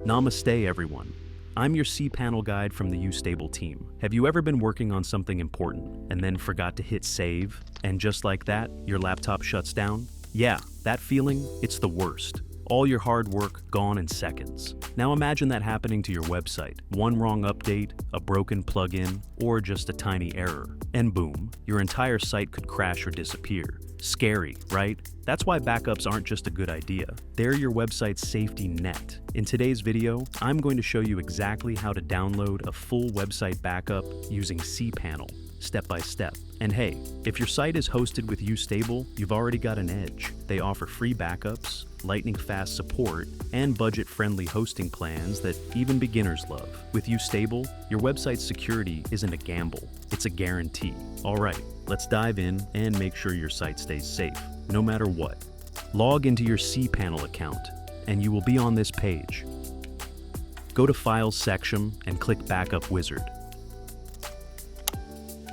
Namaste, everyone. I'm your cPanel guide from the YouStable team. Have you ever been working on something important and then forgot to hit save, and just like that, your laptop shuts down? Yeah, that feeling, it's the worst. All your hard work gone in seconds. Now imagine that happening to your website. One wrong update, a broken plugin, or just a tiny error. And boom, your entire site could crash or disappear. Scary, right? That's why backups aren't just a good idea. They're your website's safety net. In today's video, I'm going to show you exactly how to download a full website backup using cPanel, step by step. And hey, if your site is hosted with YouStable, you've already got an edge. They offer free backups, lightning-fast support, and budget-friendly hosting plans that even beginners love. With YouStable, your website's security isn't a gamble, it's a guarantee. All right, let's dive in and make sure your site stays safe, no matter what. Log into your cPanel account, and you will be on this page. Go to Files section and click Backup Wizard.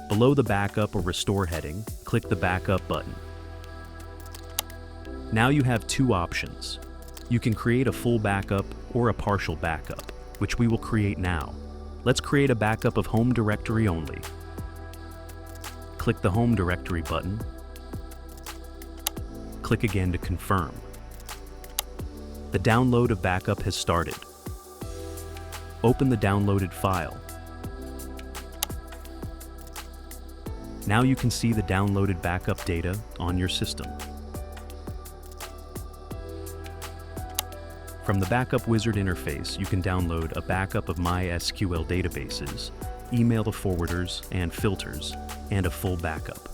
Below the Backup or Restore heading, click the Backup button. Now you have two options. You can create a full backup or a partial backup, which we will create now. Let's create a backup of home directory only. Click the Home Directory button. Click again to confirm. The download of backup has started. Open the downloaded file. Now you can see the downloaded backup data on your system. From the Backup Wizard interface, you can download a backup of MySQL databases, email the forwarders and filters, and a full backup.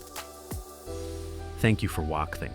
Thank you for watching.